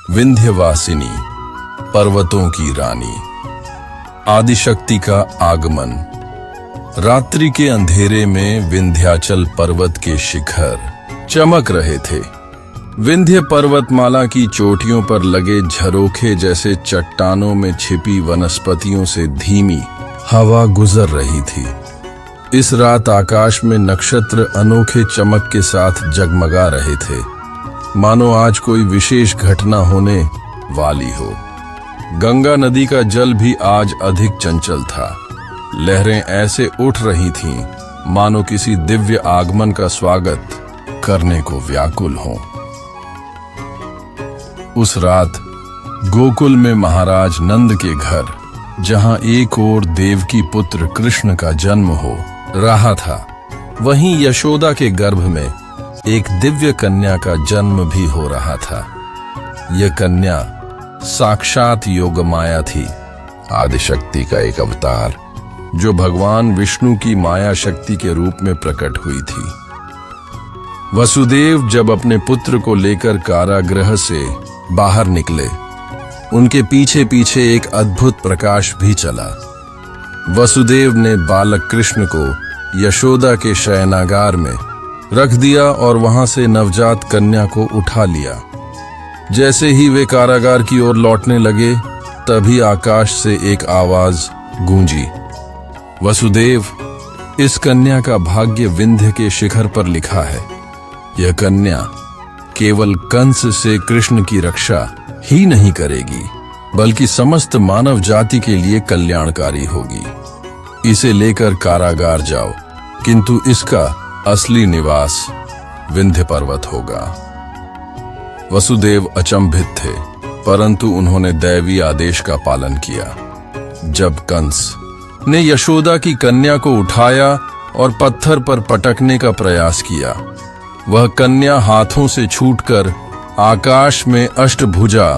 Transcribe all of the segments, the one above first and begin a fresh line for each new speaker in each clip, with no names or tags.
विंध्यवासिनी, पर्वतों की रानी। आदिशक्ति का आगमन। रात्रि के अंधेरे में विंध्याचल पर्वत के शिखर चमक रहे थे। विंध्य पर्वतमाला की चोटियों पर लगे झरोखे जैसे चट्टानों में छिपी वनस्पतियों से धीमी हवा गुजर रही थी। इस रात आकाश में नक्षत्र अनोखे चमक के साथ जगमगा रहे थे, मानो आज कोई विशेष घटना होने वाली हो। गंगा नदी का जल भी आज अधिक चंचल था। लहरें ऐसे उठ रही थीं, मानो किसी दिव्य आगमन का स्वागत करने को व्याकुल हों। उस रात गोकुल में महाराज नंद के घर, जहां एक ओर देवकी पुत्र कृष्ण का जन्म हो रहा था, वहीं यशोदा के गर्भ में एक दिव्य कन्या का जन्म भी हो रहा था। यह कन्या साक्षात योगमाया थी, आदिशक्ति का एक अवतार, जो भगवान विष्णु की माया शक्ति के रूप में प्रकट हुई थी। वसुदेव जब अपने पुत्र को लेकर कारागृह से बाहर निकले, उनके पीछे पीछे एक अद्भुत प्रकाश भी चला। वसुदेव ने बालक कृष्ण को यशोदा के शयनागार में रख दिया और वहां से नवजात कन्या को उठा लिया। जैसे ही वे कारागार की ओर लौटने लगे, तभी आकाश से एक आवाज गूंजी, वसुदेव, इस कन्या का भाग्य विंध्य के शिखर पर लिखा है। यह कन्या केवल कंस से कृष्ण की रक्षा ही नहीं करेगी, बल्कि समस्त मानव जाति के लिए कल्याणकारी होगी। इसे लेकर कारागार जाओ, किंतु इसका असली निवास विंध्य पर्वत होगा। वसुदेव अचंभित थे, परंतु उन्होंने दैवी आदेश का पालन किया। जब कंस ने यशोदा की कन्या को उठाया और पत्थर पर पटकने का प्रयास किया, वह कन्या हाथों से छूटकर आकाश में अष्टभुजा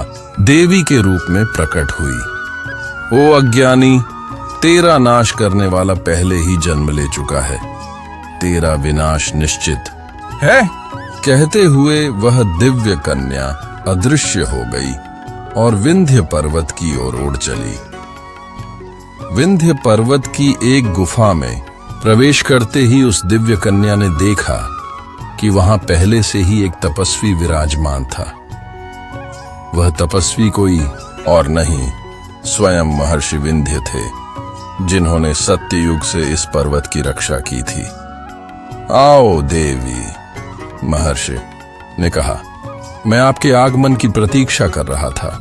देवी के रूप में प्रकट हुई। ओ अज्ञानी, तेरा नाश करने वाला पहले ही जन्म ले चुका है, तेरा विनाश निश्चित है। कहते हुए वह दिव्य कन्या अदृश्य हो गई और विंध्य पर्वत की ओर उड़ चली। विंध्य पर्वत की एक गुफा में प्रवेश करते ही उस दिव्य कन्या ने देखा कि वहां पहले से ही एक तपस्वी विराजमान था। वह तपस्वी कोई और नहीं, स्वयं महर्षि विंध्य थे, जिन्होंने सत्ययुग से इस पर्वत की रक्षा की थी। आओ देवी, महर्षि ने कहा, मैं आपके आगमन की प्रतीक्षा कर रहा था।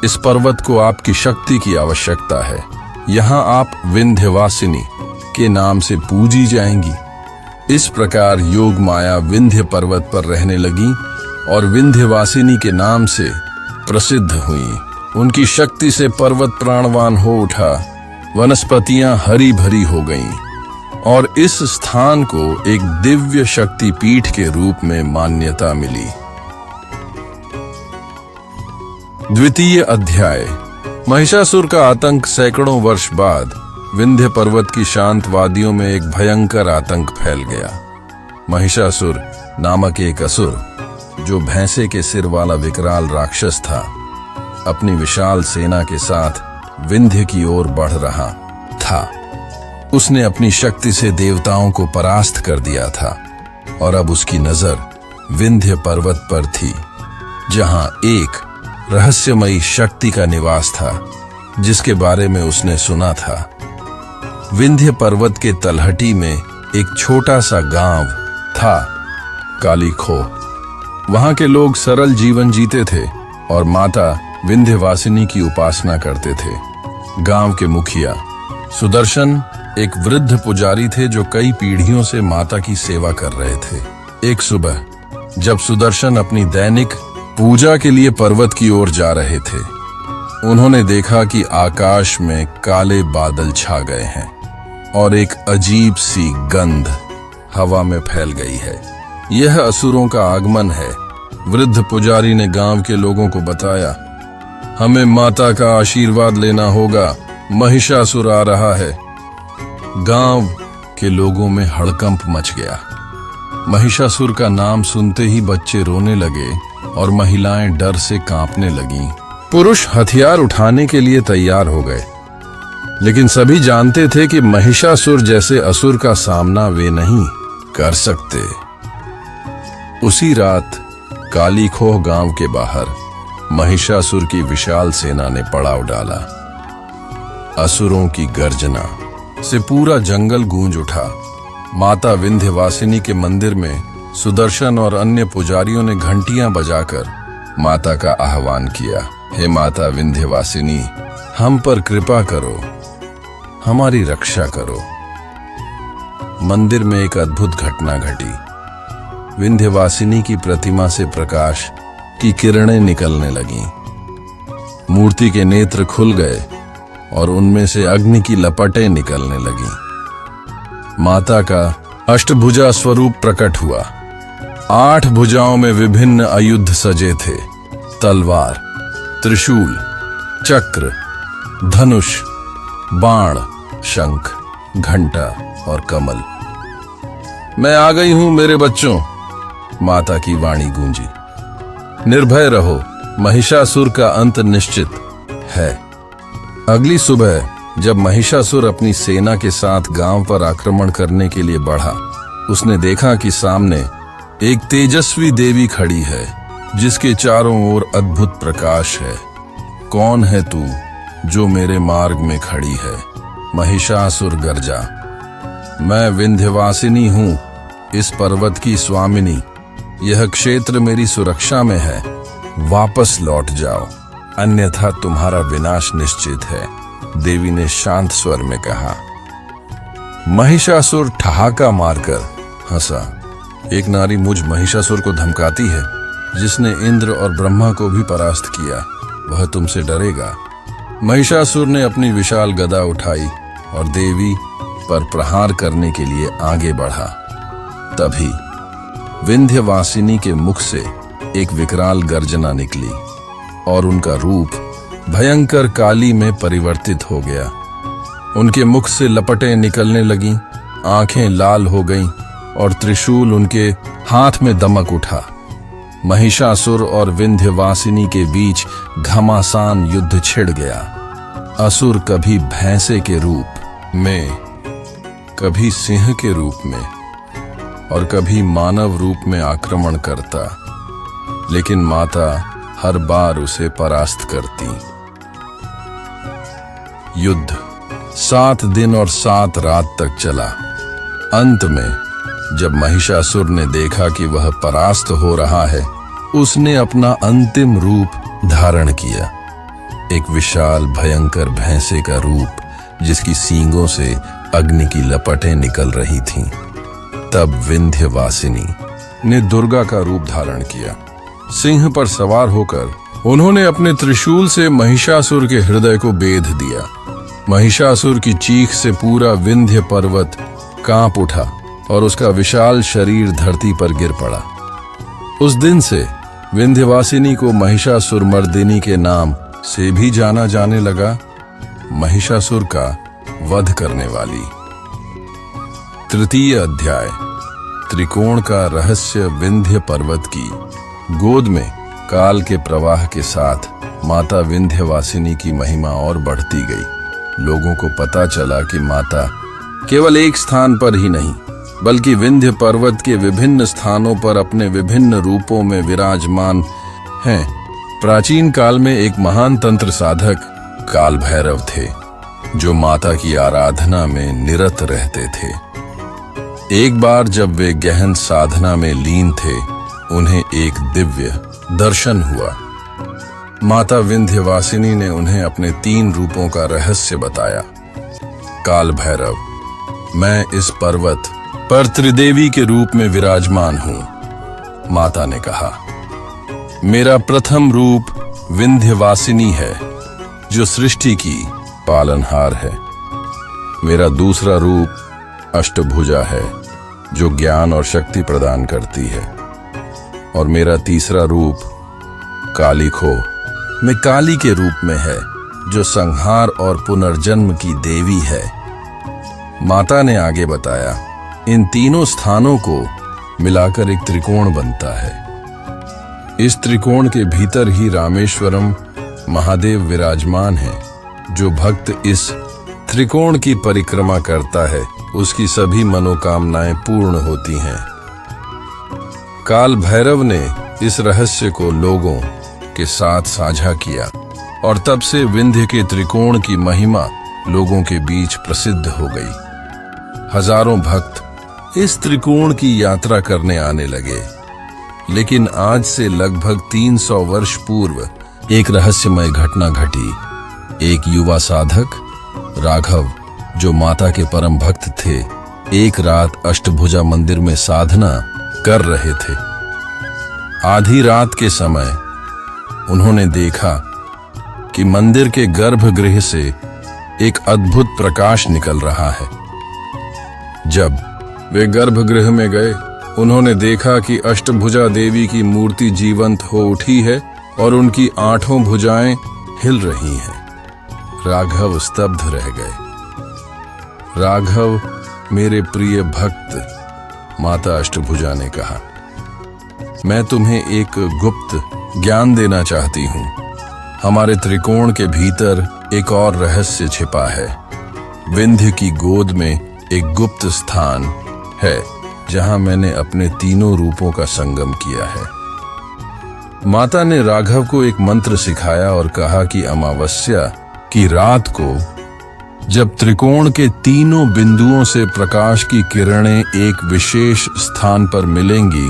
इस पर्वत को आपकी शक्ति की आवश्यकता है। यहाँ आप विंध्यवासिनी के नाम से पूजी जाएंगी। इस प्रकार योग माया विंध्य पर्वत पर रहने लगी और विंध्यवासिनी के नाम से प्रसिद्ध हुई। उनकी शक्ति से पर्वत प्राणवान हो उठा, वनस्पतियां हरी भरी हो गईं और इस स्थान को एक दिव्य शक्ति पीठ के रूप में मान्यता मिली। द्वितीय अध्याय। महिषासुर का आतंक। सैकड़ों वर्ष बाद विंध्य पर्वत की शांत वादियों में एक भयंकर आतंक फैल गया। महिषासुर नामक एक असुर, जो भैंसे के सिर वाला विकराल राक्षस था, अपनी विशाल सेना के साथ विंध्य की ओर बढ़ रहा था। उसने अपनी शक्ति से देवताओं को परास्त कर दिया था और अब उसकी नजर विंध्य पर्वत पर थी, जहां एक रहस्यमयी शक्ति का निवास था, जिसके बारे में उसने सुना था। विंध्य पर्वत के तलहटी में एक छोटा सा गांव था, कालीखो। वहां के लोग सरल जीवन जीते थे और माता विंध्यवासिनी की उपासना करते थे। गांव के मुखिया सुदर्शन एक वृद्ध पुजारी थे, जो कई पीढ़ियों से माता की सेवा कर रहे थे। एक सुबह जब सुदर्शन अपनी दैनिक पूजा के लिए पर्वत की ओर जा रहे थे, उन्होंने देखा कि आकाश में काले बादल छा गए हैं और एक अजीब सी गंध हवा में फैल गई है। यह असुरों का आगमन है। वृद्ध पुजारी ने गांव के लोगों को बताया, हमें माता का आशीर्वाद लेना होगा, महिषासुर आ रहा है। गांव के लोगों में हड़कंप मच गया। महिषासुर का नाम सुनते ही बच्चे रोने लगे और महिलाएं डर से कांपने लगीं। पुरुष हथियार उठाने के लिए तैयार हो गए, लेकिन सभी जानते थे कि महिषासुर जैसे असुर का सामना वे नहीं कर सकते। उसी रात कालीखोह गांव के बाहर महिषासुर की विशाल सेना ने पड़ाव डाला। असुरों की गर्जना से पूरा जंगल गूंज उठा। माता विंध्यवासिनी के मंदिर में सुदर्शन और अन्य पुजारियों ने घंटियां बजाकर माता का आह्वान किया। हे माता विंध्यवासिनी, हम पर कृपा करो, हमारी रक्षा करो। मंदिर में एक अद्भुत घटना घटी। विंध्यवासिनी की प्रतिमा से प्रकाश की किरणें निकलने लगीं। मूर्ति के नेत्र खुल गए और उनमें से अग्नि की लपटें निकलने लगीं। माता का अष्टभुजा स्वरूप प्रकट हुआ। 8 भुजाओं में विभिन्न आयुध सजे थे, तलवार, त्रिशूल, चक्र, धनुष, बाण, शंख, घंटा और कमल। मैं आ गई हूं मेरे बच्चों, माता की वाणी गूंजी। निर्भय रहो, महिषासुर का अंत निश्चित है। अगली सुबह जब महिषासुर अपनी सेना के साथ गांव पर आक्रमण करने के लिए बढ़ा, उसने देखा कि सामने एक तेजस्वी देवी खड़ी है, जिसके चारों ओर अद्भुत प्रकाश है। कौन है तू जो मेरे मार्ग में खड़ी है? महिषासुर गर्जा। मैं विंध्यवासिनी हूं, इस पर्वत की स्वामिनी। यह क्षेत्र मेरी सुरक्षा में है, वापस लौट जाओ, अन्यथा तुम्हारा विनाश निश्चित है, देवी ने शांत स्वर में कहा। महिषासुर ठहाका मारकर हंसा। एक नारी मुझ महिषासुर को धमकाती है, जिसने इंद्र और ब्रह्मा को भी परास्त किया, वह तुमसे डरेगा। महिषासुर ने अपनी विशाल गदा उठाई और देवी पर प्रहार करने के लिए आगे बढ़ा। तभी विंध्यवासिनी के मुख से एक विकराल गर्जना निकली और उनका रूप भयंकर काली में परिवर्तित हो गया। उनके मुख से लपटें निकलने लगीं, आंखें लाल हो गईं और त्रिशूल उनके हाथ में दमक उठा। महिषासुर और विंध्यवासिनी के बीच घमासान युद्ध छिड़ गया। असुर कभी भैंसे के रूप में, कभी सिंह के रूप में और कभी मानव रूप में आक्रमण करता, लेकिन माता हर बार उसे परास्त करती। युद्ध 7 दिन और 7 रात तक चला। अंत में जब महिषासुर ने देखा कि वह परास्त हो रहा है, उसने अपना अंतिम रूप धारण किया। एक विशाल भयंकर भैंसे का रूप, जिसकी सींगों से अग्नि की लपटें निकल रही थीं। तब विंध्यवासिनी ने दुर्गा का रूप धारण किया। सिंह पर सवार होकर उन्होंने अपने त्रिशूल से महिषासुर के हृदय को बेध दिया। महिषासुर की चीख से पूरा विंध्य पर्वत कांप उठा और उसका विशाल शरीर धरती पर गिर पड़ा। उस दिन से विंध्यवासिनी को महिषासुर मर्दिनी के नाम से भी जाना जाने लगा, महिषासुर का वध करने वाली। तृतीय अध्याय, त्रिकोण का रहस्य। विंध्य पर्वत की गोद में काल के प्रवाह के साथ माता विंध्यवासिनी की महिमा और बढ़ती गई। लोगों को पता चला कि माता केवल एक स्थान पर ही नहीं, बल्कि विंध्य पर्वत के विभिन्न स्थानों पर अपने विभिन्न रूपों में विराजमान हैं। प्राचीन काल में एक महान तंत्र साधक काल भैरव थे, जो माता की आराधना में निरत रहते थे। एक बार जब वे गहन साधना में लीन थे, उन्हें एक दिव्य दर्शन हुआ। माता विंध्यवासिनी ने उन्हें अपने 3 रूपों का रहस्य बताया। काल भैरव, मैं इस पर्वत पर त्रिदेवी के रूप में विराजमान हूं, माता ने कहा। मेरा प्रथम रूप विंध्यवासिनी है, जो सृष्टि की पालनहार है। मेरा दूसरा रूप अष्टभुजा है, जो ज्ञान और शक्ति प्रदान करती है। और मेरा तीसरा रूप कालीखोह में काली के रूप में है, जो संहार और पुनर्जन्म की देवी है। माता ने आगे बताया, इन तीनों स्थानों को मिलाकर एक त्रिकोण बनता है। इस त्रिकोण के भीतर ही रामेश्वरम महादेव विराजमान है। जो भक्त इस त्रिकोण की परिक्रमा करता है उसकी सभी मनोकामनाएं पूर्ण होती हैं। काल भैरव ने इस रहस्य को लोगों के साथ साझा किया और तब से विंध्य के त्रिकोण की महिमा लोगों के बीच प्रसिद्ध हो गई। हजारों भक्त इस त्रिकोण की यात्रा करने आने लगे। लेकिन आज से लगभग 300 वर्ष पूर्व एक रहस्यमय घटना घटी। एक युवा साधक राघव, जो माता के परम भक्त थे, एक रात अष्टभुजा मंदिर में साधना कर रहे थे। आधी रात के समय उन्होंने देखा कि मंदिर के गर्भगृह से एक अद्भुत प्रकाश निकल रहा है। जब वे गर्भगृह में गए, उन्होंने देखा कि अष्टभुजा देवी की मूर्ति जीवंत हो उठी है और उनकी 8 भुजाएं हिल रही हैं। राघव स्तब्ध रह गए। राघव, मेरे प्रिय भक्त, माता अष्टभुजा ने कहा, मैं तुम्हें एक गुप्त ज्ञान देना चाहती हूँ। हमारे त्रिकोण के भीतर एक और रहस्य छिपा है। विंध्य की गोद में एक गुप्त स्थान है जहां मैंने अपने तीनों रूपों का संगम किया है। माता ने राघव को एक मंत्र सिखाया और कहा कि अमावस्या की रात को जब त्रिकोण के तीनों बिंदुओं से प्रकाश की किरणें एक विशेष स्थान पर मिलेंगी,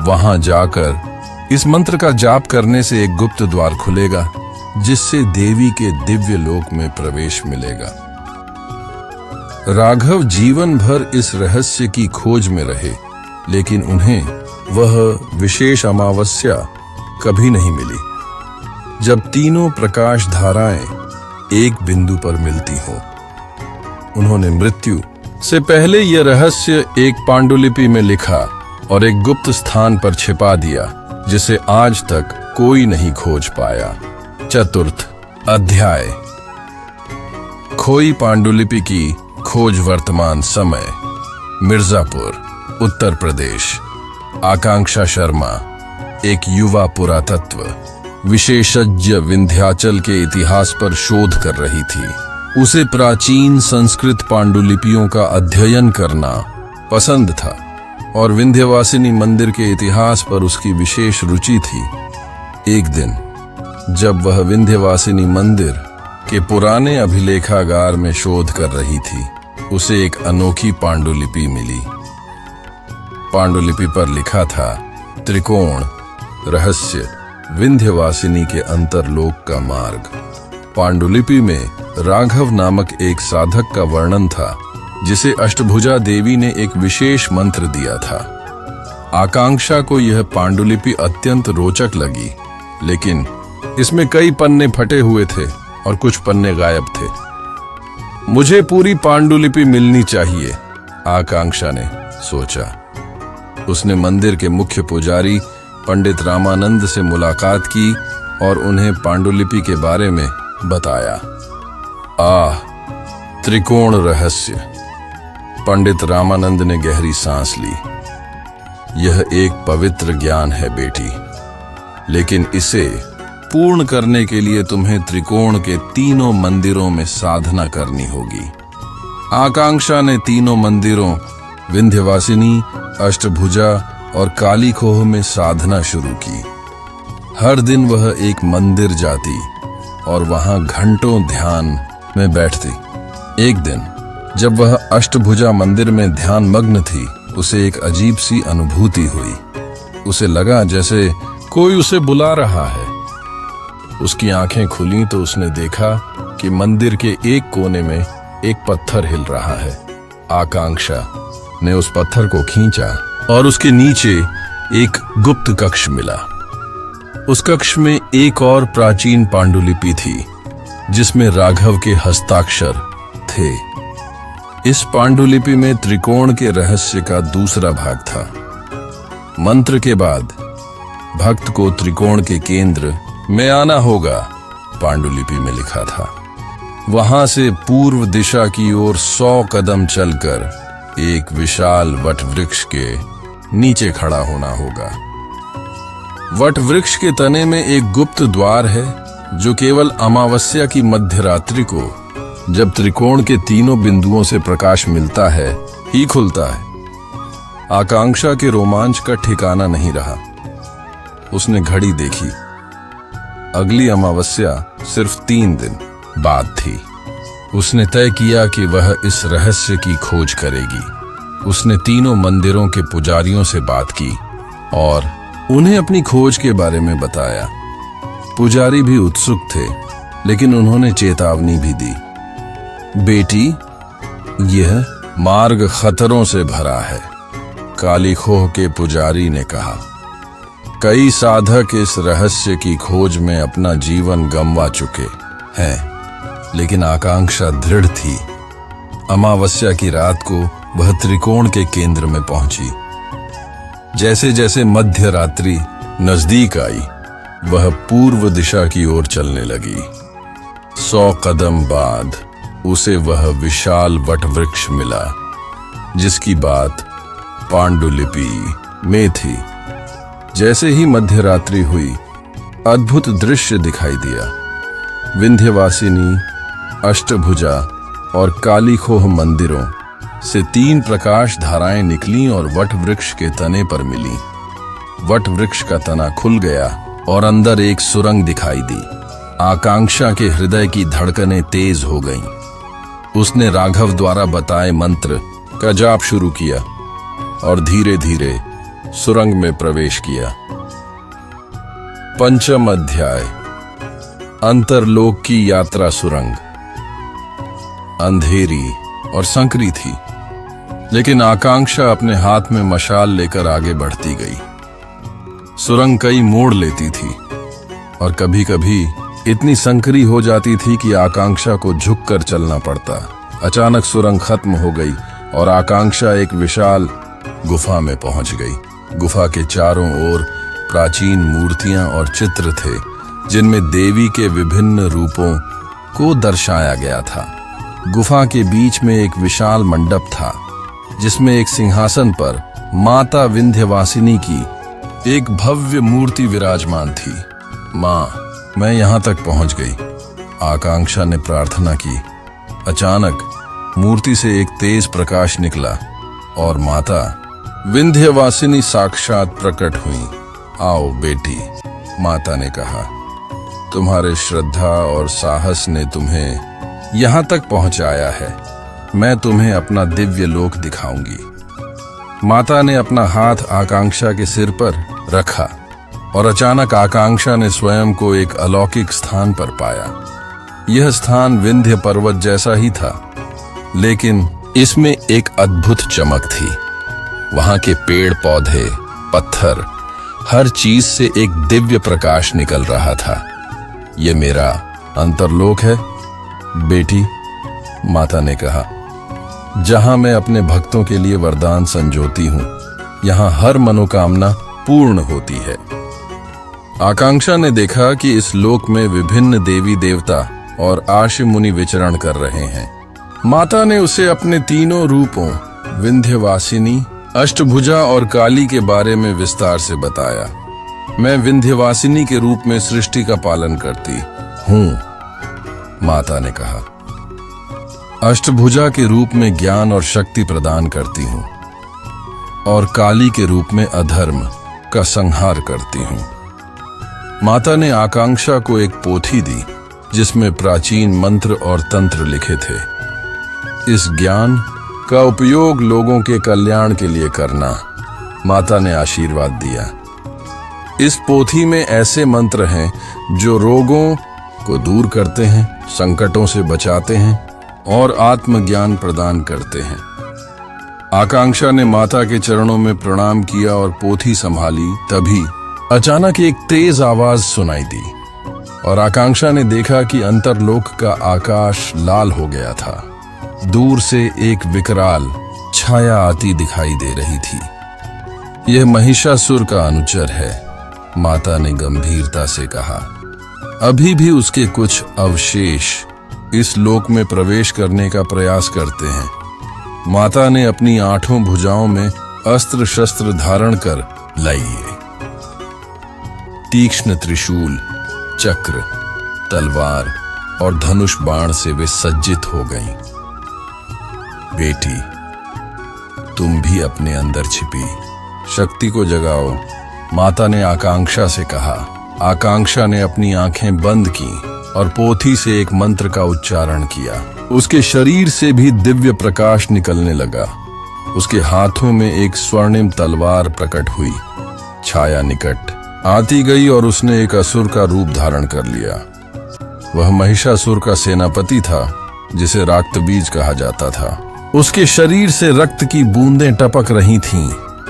वहां जाकर इस मंत्र का जाप करने से एक गुप्त द्वार खुलेगा जिससे देवी के दिव्य लोक में प्रवेश मिलेगा। राघव जीवन भर इस रहस्य की खोज में रहे, लेकिन उन्हें वह विशेष अमावस्या कभी नहीं मिली जब तीनों प्रकाश धाराएं एक बिंदु पर मिलती हो। उन्होंने मृत्यु से पहले यह रहस्य एक पांडुलिपि में लिखा और एक गुप्त स्थान पर छिपा दिया जिसे आज तक कोई नहीं खोज पाया। चतुर्थ अध्याय, खोई पांडुलिपि की खोज। वर्तमान समय, मिर्जापुर, उत्तर प्रदेश। आकांक्षा शर्मा, एक युवा पुरातत्व विशेषज्ञ, विंध्याचल के इतिहास पर शोध कर रही थी। उसे प्राचीन संस्कृत पांडुलिपियों का अध्ययन करना पसंद था और विंध्यवासिनी मंदिर के इतिहास पर उसकी विशेष रुचि थी। एक दिन जब वह विंध्यवासिनी मंदिर के पुराने अभिलेखागार में शोध कर रही थी, उसे एक अनोखी पांडुलिपि मिली। पांडुलिपि पर लिखा था, त्रिकोण रहस्य, विंध्यवासिनी के अंतरलोक का मार्ग। पांडुलिपि में राघव नामक एक साधक का वर्णन था जिसे अष्टभुजा देवी ने एक विशेष मंत्र दिया था। आकांक्षा को यह पांडुलिपि अत्यंत रोचक लगी, लेकिन इसमें कई पन्ने फटे हुए थे और कुछ पन्ने गायब थे। मुझे पूरी पांडुलिपि मिलनी चाहिए, आकांक्षा ने सोचा। उसने मंदिर के मुख्य पुजारी पंडित रामानंद से मुलाकात की और उन्हें पांडुलिपि के बारे में बताया। त्रिकोण रहस्य। पंडित रामानंद ने गहरी सांस ली। यह एक पवित्र ज्ञान है बेटी, लेकिन इसे पूर्ण करने के लिए तुम्हें त्रिकोण के तीनों मंदिरों में साधना करनी होगी। आकांक्षा ने तीनों मंदिरों विंध्यवासिनी, अष्टभुजा और काली खोह में साधना शुरू की। हर दिन वह एक मंदिर जाती और वहां घंटों ध्यान में बैठती। एक दिन जब वह अष्टभुजा मंदिर में ध्यान मग्न थी, उसे एक अजीब सी अनुभूति हुई। उसे लगा जैसे कोई उसे बुला रहा है। उसकी आंखें खुली तो उसने देखा कि मंदिर के एक कोने में एक पत्थर हिल रहा है। आकांक्षा ने उस पत्थर को खींचा और उसके नीचे एक गुप्त कक्ष मिला। उस कक्ष में एक और प्राचीन पांडुलिपि थी जिसमें राघव के हस्ताक्षर थे। इस पांडुलिपि में त्रिकोण के रहस्य का दूसरा भाग था। मंत्र के बाद भक्त को त्रिकोण के केंद्र में आना होगा, पांडुलिपि में लिखा था। वहां से पूर्व दिशा की ओर 100 कदम चलकर एक विशाल वट वृक्ष के नीचे खड़ा होना होगा। वट वृक्ष के तने में एक गुप्त द्वार है जो केवल अमावस्या की मध्यरात्रि को, जब त्रिकोण के तीनों बिंदुओं से प्रकाश मिलता है, ही खुलता है। आकांक्षा के रोमांच का ठिकाना नहीं रहा। उसने घड़ी देखी। अगली अमावस्या सिर्फ 3 दिन बाद थी। उसने तय किया कि वह इस रहस्य की खोज करेगी। उसने तीनों मंदिरों के पुजारियों से बात की और उन्हें अपनी खोज के बारे में बताया। पुजारी भी उत्सुक थे, लेकिन उन्होंने चेतावनी भी दी। बेटी, यह मार्ग खतरों से भरा है, काली खोह के पुजारी ने कहा। कई साधक इस रहस्य की खोज में अपना जीवन गंवा चुके हैं, लेकिन आकांक्षा दृढ़ थी। अमावस्या की रात को वह त्रिकोण के केंद्र में पहुंची। जैसे जैसे मध्य रात्रि नजदीक आई, वह पूर्व दिशा की ओर चलने लगी। 100 कदम बाद उसे वह विशाल वट वृक्ष मिला, जिसकी बात पांडुलिपि में थी। जैसे ही मध्यरात्रि हुई, अद्भुत दृश्य दिखाई दिया। विंध्यवासिनी, अष्टभुजा और काली खोह मंदिरों से 3 प्रकाश धाराएं निकलीं और वट वृक्ष के तने पर मिली। वट वृक्ष का तना खुल गया और अंदर एक सुरंग दिखाई दी। आकांक्षा के हृदय की धड़कनें तेज हो गईं। उसने राघव द्वारा बताए मंत्र का जाप शुरू किया और धीरे धीरे सुरंग में प्रवेश किया। 5वां अध्याय, अंतरलोक की यात्रा। सुरंग अंधेरी और संकरी थी, लेकिन आकांक्षा अपने हाथ में मशाल लेकर आगे बढ़ती गई। सुरंग कई मोड़ लेती थी और कभी कभी इतनी संकरी हो जाती थी कि आकांक्षा को झुककर चलना पड़ता। अचानक सुरंग खत्म हो गई और आकांक्षा एक विशाल गुफा में पहुंच गई। गुफा के चारों ओर प्राचीन मूर्तियां और चित्र थे, जिनमें देवी के विभिन्न रूपों को दर्शाया गया था। गुफा के बीच में एक विशाल मंडप था, जिसमें एक सिंहासन पर माता विंध्यवासिनी की एक भव्य मूर्ति विराजमान थी। मां, मैं यहां तक पहुंच गई, आकांक्षा ने प्रार्थना की। अचानक मूर्ति से एक तेज प्रकाश निकला और माता विंध्यवासिनी साक्षात प्रकट हुई। आओ बेटी, माता ने कहा, तुम्हारे श्रद्धा और साहस ने तुम्हें यहां तक पहुंचाया है। मैं तुम्हें अपना दिव्य लोक दिखाऊंगी। माता ने अपना हाथ आकांक्षा के सिर पर रखा और अचानक आकांक्षा ने स्वयं को एक अलौकिक स्थान पर पाया। यह स्थान विंध्य पर्वत जैसा ही था, लेकिन इसमें एक अद्भुत चमक थी। वहां के पेड़ पौधे, पत्थर, हर चीज से एक दिव्य प्रकाश निकल रहा था। यह मेरा अंतरलोक है बेटी, माता ने कहा, जहां मैं अपने भक्तों के लिए वरदान संजोती हूं। यहां हर मनोकामना पूर्ण होती है। आकांक्षा ने देखा कि इस लोक में विभिन्न देवी देवता और आर्षि मुनि विचरण कर रहे हैं। माता ने उसे अपने तीनों रूपों विंध्यवासिनी, अष्टभुजा और काली के बारे में विस्तार से बताया। मैं विंध्यवासिनी के रूप में सृष्टि का पालन करती हूं, माता ने कहा। अष्टभुजा के रूप में ज्ञान और शक्ति प्रदान करती हूं और काली के रूप में अधर्म का संहार करती हूं। माता ने आकांक्षा को एक पोथी दी, जिसमें प्राचीन मंत्र और तंत्र लिखे थे। इस ज्ञान का उपयोग लोगों के कल्याण के लिए करना, माता ने आशीर्वाद दिया। इस पोथी में ऐसे मंत्र हैं जो रोगों को दूर करते हैं, संकटों से बचाते हैं और आत्मज्ञान प्रदान करते हैं। आकांक्षा ने माता के चरणों में प्रणाम किया और पोथी संभाली। तभी अचानक एक तेज आवाज सुनाई दी और आकांक्षा ने देखा कि अंतरलोक का आकाश लाल हो गया था। दूर से एक विकराल छाया आती दिखाई दे रही थी। यह महिषासुर का अनुचर है, माता ने गंभीरता से कहा। अभी भी उसके कुछ अवशेष इस लोक में प्रवेश करने का प्रयास करते हैं। माता ने अपनी 8 भुजाओं में अस्त्र शस्त्र धारण कर लाइए। तीक्ष्ण त्रिशूल, चक्र, तलवार और धनुष बाण से वे सज्जित हो गईं। बेटी, तुम भी अपने अंदर छिपी शक्ति को जगाओ, माता ने आकांक्षा से कहा। आकांक्षा ने अपनी आंखें बंद की और पोथी से एक मंत्र का उच्चारण किया। उसके शरीर से भी दिव्य प्रकाश निकलने लगा। उसके हाथों में एक स्वर्णिम तलवार प्रकट हुई। छाया निकट आती गई और उसने एक असुर का रूप धारण कर लिया। वह महिषासुर का सेनापति था, जिसे राक्तबीज कहा जाता था। उसके शरीर से रक्त की बूंदें टपक रही थीं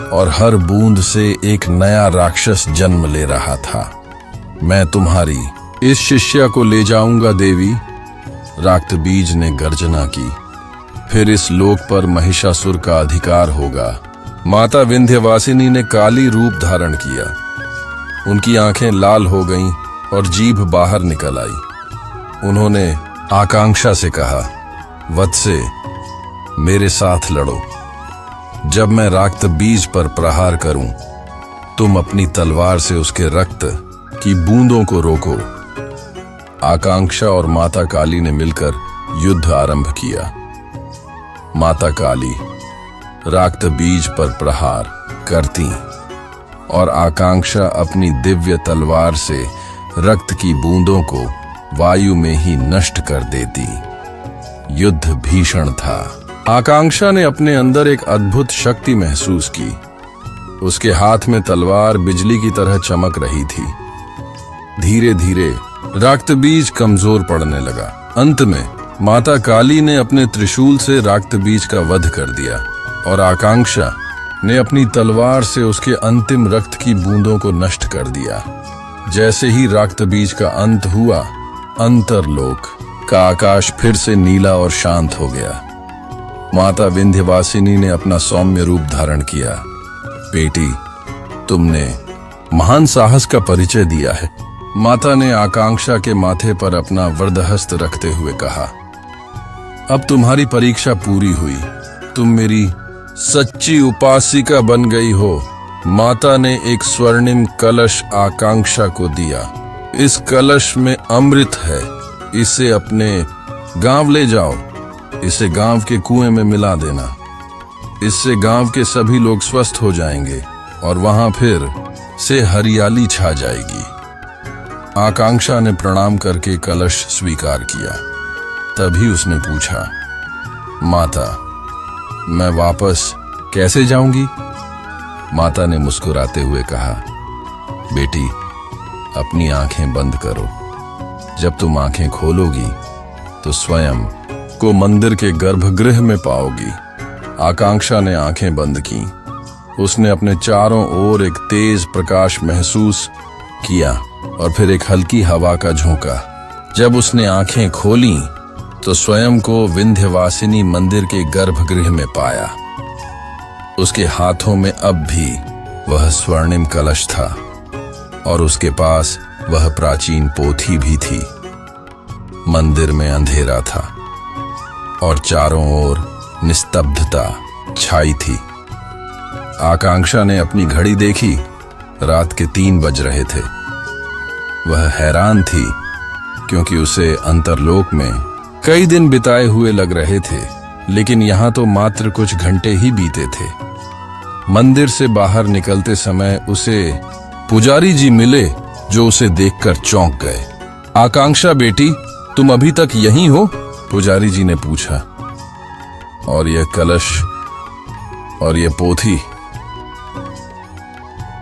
और हर बूंद से एक नया राक्षस जन्म ले रहा था। मैं तुम्हारी इस शिष्या को ले जाऊंगा देवी, राक्तबीज ने गर्जना की। फिर इस लोक पर महिषासुर का अधिकार होगा। माता विंध्यवासिनी ने काली रूप धारण किया। उनकी आंखें लाल हो गईं और जीभ बाहर निकल आई। उन्होंने आकांक्षा से कहा, वत्से, मेरे साथ लड़ो। जब मैं राक्तबीज पर प्रहार करूं, तुम अपनी तलवार से उसके रक्त की बूंदों को रोको। आकांक्षा और माता काली ने मिलकर युद्ध आरंभ किया। माता काली राक्तबीज पर प्रहार करती और आकांक्षा अपनी दिव्य तलवार से रक्त की बूंदों को वायु में ही नष्ट कर देती। युद्ध भीषण था। आकांक्षा ने अपने अंदर एक अद्भुत शक्ति महसूस की। उसके हाथ में तलवार बिजली की तरह चमक रही थी। धीरे धीरे राक्तबीज कमजोर पड़ने लगा। अंत में माता काली ने अपने त्रिशूल से राक्तबीज का वध कर दिया और आकांक्षा ने अपनी तलवार से उसके अंतिम रक्त की बूंदों को नष्ट कर दिया। जैसे ही राक्तबीज का अंत हुआ, अंतरलोक का आकाश फिर से नीला और शांत हो गया। माता विंध्यवासिनी ने अपना सौम्य रूप धारण किया। बेटी, तुमने महान साहस का परिचय दिया है, माता ने आकांक्षा के माथे पर अपना वरदहस्त रखते हुए कहा। अब तुम्हारी परीक्षा पूरी हुई। तुम मेरी सच्ची उपासिका बन गई हो। माता ने एक स्वर्णिम कलश आकांक्षा को दिया। इस कलश में अमृत है। इसे अपने गांव ले जाओ। इसे गांव के कुएं में मिला देना। इससे गांव के सभी लोग स्वस्थ हो जाएंगे और वहां फिर से हरियाली छा जाएगी। आकांक्षा ने प्रणाम करके कलश स्वीकार किया। तभी उसने पूछा, माता, मैं वापस कैसे जाऊंगी? माता ने मुस्कुराते हुए कहा, बेटी, अपनी आंखें बंद करो। जब तुम आंखें खोलोगी तो स्वयं को मंदिर के गर्भगृह में पाओगी। आकांक्षा ने आंखें बंद की। उसने अपने चारों ओर एक तेज प्रकाश महसूस किया और फिर एक हल्की हवा का झोंका। जब उसने आंखें खोलीं तो स्वयं को विंध्यवासिनी मंदिर के गर्भगृह में पाया। उसके हाथों में अब भी वह स्वर्णिम कलश था और उसके पास वह प्राचीन पोथी भी थी। मंदिर में अंधेरा था और चारों ओर निस्तब्धता छाई थी। आकांक्षा ने अपनी घड़ी देखी। रात के 3 बज रहे थे। वह हैरान थी क्योंकि उसे अंतरलोक में कई दिन बिताए हुए लग रहे थे, लेकिन यहां तो मात्र कुछ घंटे ही बीते थे। मंदिर से बाहर निकलते समय उसे पुजारी जी मिले, जो उसे देखकर चौंक गए। आकांक्षा बेटी, तुम अभी तक यहीं हो? पुजारी जी ने पूछा। और यह कलश और यह पोथी?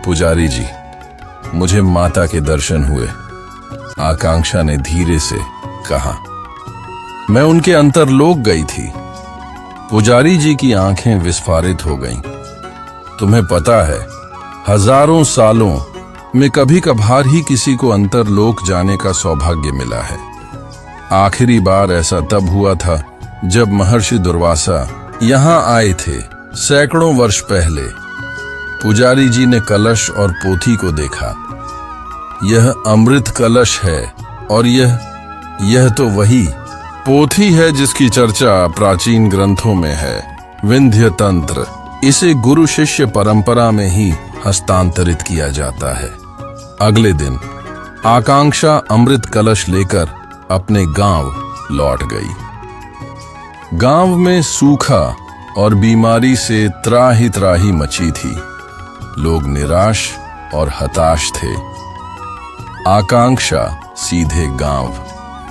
पुजारी जी, मुझे माता के दर्शन हुए, आकांक्षा ने धीरे से कहा। मैं उनके अंतरलोक गई थी। पुजारी जी की आंखें विस्फारित हो गईं। तुम्हें पता है, हजारों सालों में कभी कभार ही किसी को अंतरलोक जाने का सौभाग्य मिला है। आखिरी बार ऐसा तब हुआ था जब महर्षि दुर्वासा यहां आए थे, सैकड़ों वर्ष पहले। पुजारी जी ने कलश और पोथी को देखा। यह अमृत कलश है और यह तो वही पोथी है जिसकी चर्चा प्राचीन ग्रंथों में है, विंध्य तंत्र। इसे गुरु शिष्य परंपरा में ही हस्तांतरित किया जाता है। अगले दिन आकांक्षा अमृत कलश लेकर अपने गांव लौट गई। गांव में सूखा और बीमारी से त्राही त्राही मची थी। लोग निराश और हताश थे। आकांक्षा सीधे गांव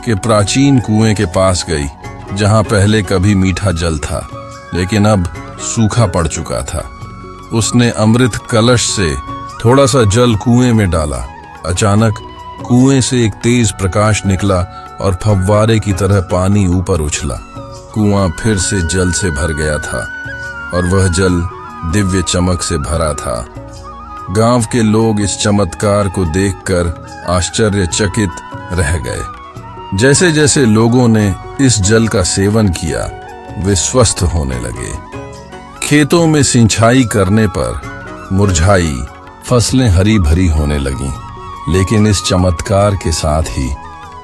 के प्राचीन कुएं के पास गई, जहां पहले कभी मीठा जल था, लेकिन अब सूखा पड़ चुका था। उसने अमृत कलश से थोड़ा सा जल कुएं में डाला। अचानक कुएं से एक तेज प्रकाश निकला और फव्वारे की तरह पानी ऊपर उछला। कुआं फिर से जल से भर गया था और वह जल दिव्य चमक से भरा था। गांव के लोग इस चमत्कार को देखकर आश्चर्यचकित रह गए। जैसे जैसे लोगों ने इस जल का सेवन किया, वे स्वस्थ होने लगे। खेतों में सिंचाई करने पर मुरझाई फसलें हरी भरी होने लगीं। लेकिन इस चमत्कार के साथ ही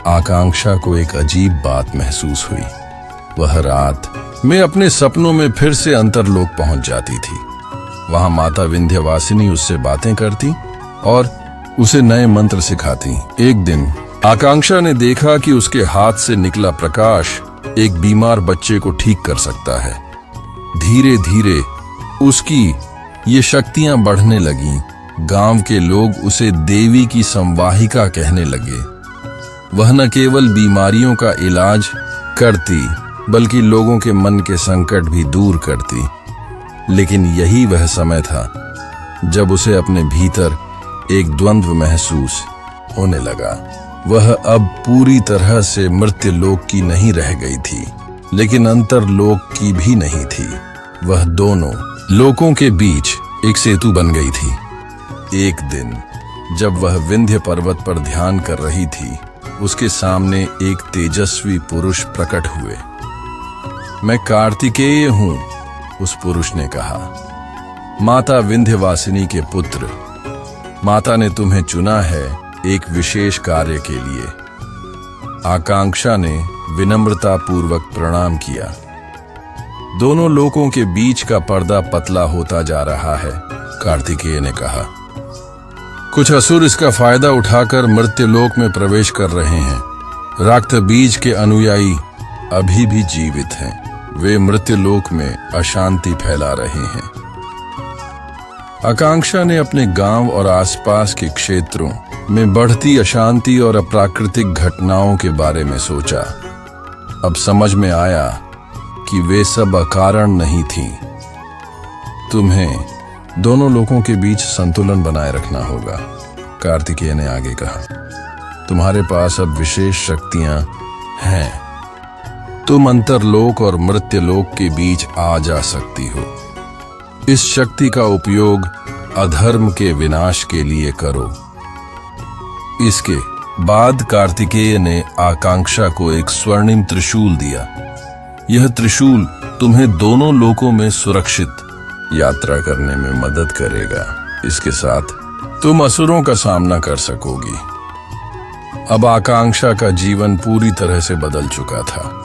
आकांक्षा को एक अजीब बात महसूस हुई। वह रात में अपने सपनों में फिर से अंतरलोक पहुंच जाती थी। वहां माता विंध्यवासिनी उससे बातें करती और उसे नए मंत्र सिखाती। एक दिन आकांक्षा ने देखा कि उसके हाथ से निकला प्रकाश एक बीमार बच्चे को ठीक कर सकता है। धीरे धीरे उसकी ये शक्तियां बढ़ने लगीं। गांव के लोग उसे देवी की संवाहिका कहने लगे। वह न केवल बीमारियों का इलाज करती, बल्कि लोगों के मन के संकट भी दूर करती। लेकिन यही वह समय था जब उसे अपने भीतर एक द्वंद्व महसूस होने लगा। वह अब पूरी तरह से मर्त्यलोक की नहीं रह गई थी, लेकिन अंतरलोक की भी नहीं थी। वह दोनों लोकों के बीच एक सेतु बन गई थी। एक दिन जब वह विंध्य पर्वत पर ध्यान कर रही थी, उसके सामने एक तेजस्वी पुरुष प्रकट हुए। मैं कार्तिकेय हूं, उस पुरुष ने कहा, माता विंध्यवासिनी के पुत्र। माता ने तुम्हें चुना है एक विशेष कार्य के लिए। आकांक्षा ने विनम्रता पूर्वक प्रणाम किया। दोनों लोकों के बीच का पर्दा पतला होता जा रहा है, कार्तिकेय ने कहा। कुछ असुर इसका फायदा उठाकर मर्त्यलोक में प्रवेश कर रहे हैं। रक्त बीज के अनुयायी अभी भी जीवित हैं। वे मर्त्यलोक में अशांति फैला रहे हैं। आकांक्षा ने अपने गांव और आसपास के क्षेत्रों में बढ़ती अशांति और अप्राकृतिक घटनाओं के बारे में सोचा। अब समझ में आया कि वे सब अकारण नहीं थीं। तुम्हें दोनों लोगों के बीच संतुलन बनाए रखना होगा, कार्तिकेय ने आगे कहा। तुम्हारे पास अब विशेष शक्तियां हैं। तुम अंतरलोक और मर्त्यलोक के बीच आ जा सकती हो। इस शक्ति का उपयोग अधर्म के विनाश के लिए करो। इसके बाद कार्तिकेय ने आकांक्षा को एक स्वर्णिम त्रिशूल दिया। यह त्रिशूल तुम्हें दोनों लोकों में सुरक्षित यात्रा करने में मदद करेगा। इसके साथ तुम असुरों का सामना कर सकोगी। अब आकांक्षा का जीवन पूरी तरह से बदल चुका था।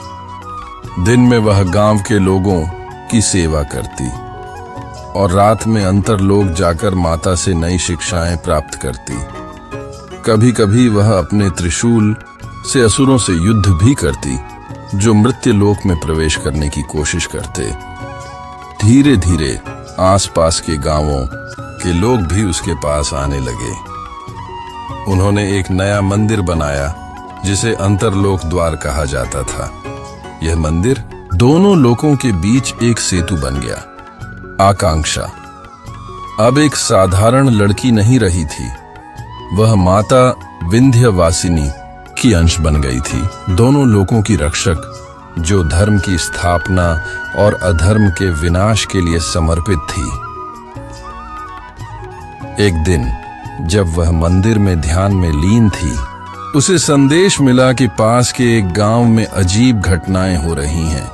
दिन में वह गांव के लोगों की सेवा करती और रात में अंतरलोक जाकर माता से नई शिक्षाएं प्राप्त करती। कभी कभी वह अपने त्रिशूल से असुरों से युद्ध भी करती, जो मर्त्यलोक में प्रवेश करने की कोशिश करते। धीरे धीरे आसपास के गांवों के लोग भी उसके पास आने लगे। उन्होंने एक नया मंदिर बनाया, जिसे अंतरलोक द्वार कहा जाता था। यह मंदिर दोनों लोकों के बीच एक सेतु बन गया। आकांक्षा अब एक साधारण लड़की नहीं रही थी। वह माता विंध्यवासिनी की अंश बन गई थी, दोनों लोकों की रक्षक, जो धर्म की स्थापना और अधर्म के विनाश के लिए समर्पित थी। एक दिन जब वह मंदिर में ध्यान में लीन थी, उसे संदेश मिला कि पास के एक गांव में अजीब घटनाएं हो रही हैं।